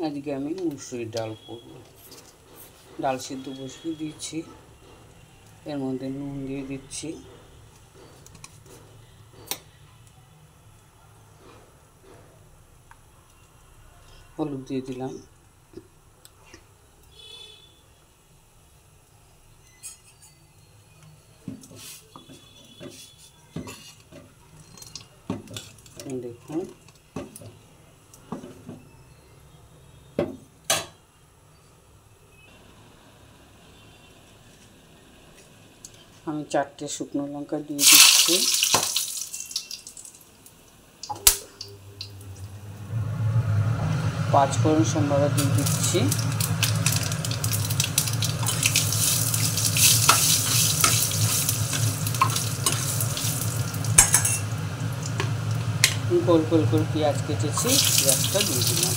আজকে আমি মুসুরির ডাল করব। ডাল সিদ্ধ বসিয়ে দিচ্ছি, এর মধ্যে নুন দিয়ে দিচ্ছি, হলুদ দিয়ে দিলাম, দেখুন আমি 4টে শুকনো লঙ্কা দিয়ে দিচ্ছি, 5 ফোড়ন সম্বারা দিয়ে দিচ্ছি, গোল গোল করে পেঁয়াজ কেটেছি, পেঁয়াজটা দিয়ে দিলাম,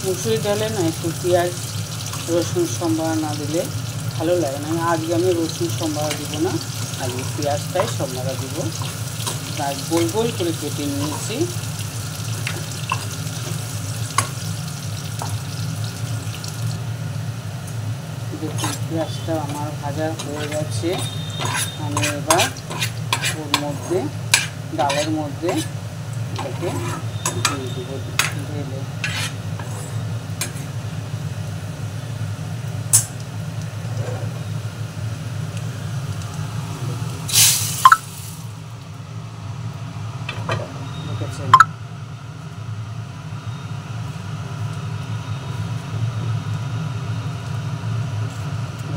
মুসুরি ডালে না একটু পেঁয়াজ রসুন সম্বারা না দিলে ভালো লাগে না। আজকে আমি রসুন সম্বারা দিব না, আজকে পেঁয়াজটাই সম্বারা দিব। তাই গোল গোল করে কেটে নিয়েছি। দেখুন পেঁয়াজটা আমার ভাজা হয়ে গেছে। আমি এবার ওর মধ্যে ডালের মধ্যে এটাকে দিয়ে দেবো ঢেলে। দেখেছেন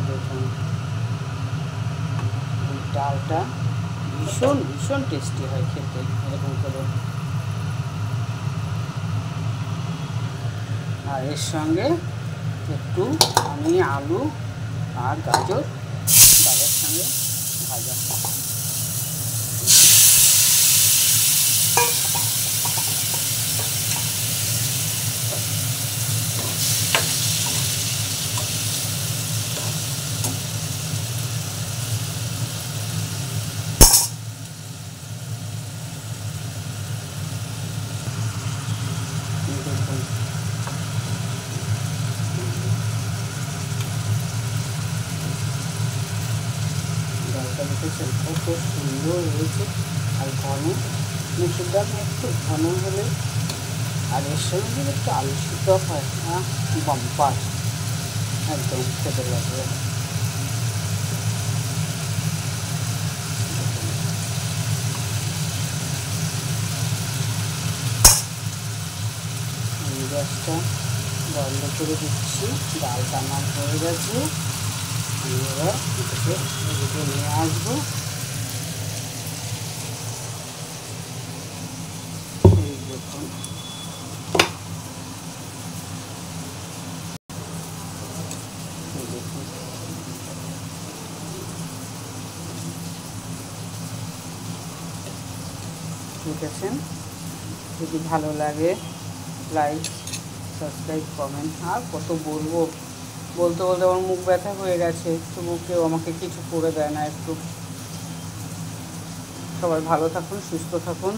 দেখুন ডালটা ভীষণ ভীষণ টেস্টি হয় খেতে এরকম করে। আর এর সঙ্গে একটু আমি আলু আর গাজর ডালের সঙ্গে ভাজা। ডালটা দেখেছেন কত সুন্দর হয়েছে, আর ঘন মুসুর ডাল একটু ঘন হলে আর এর সঙ্গে যদি একটু আলু সিদ্ধ হয় না, বাম্পার একদম খেতে লাগবে। গ্যাসটা বন্ধ করে দিচ্ছি, ডালটা আমার হয়ে গেছে। আমি এবার এদিকে নিয়ে আসবো। এই দেখুন ঠিক আছে। যদি ভালো লাগে লাইক সাবস্ক্রাইব কমেন্ট, আর কত বলবো, বলতে বলতে আমার মুখ ব্যথা হয়ে গেছে, তবু কেউ আমাকে কিছু করে দেয় না একটু। সবাই ভালো থাকুন, সুস্থ থাকুন।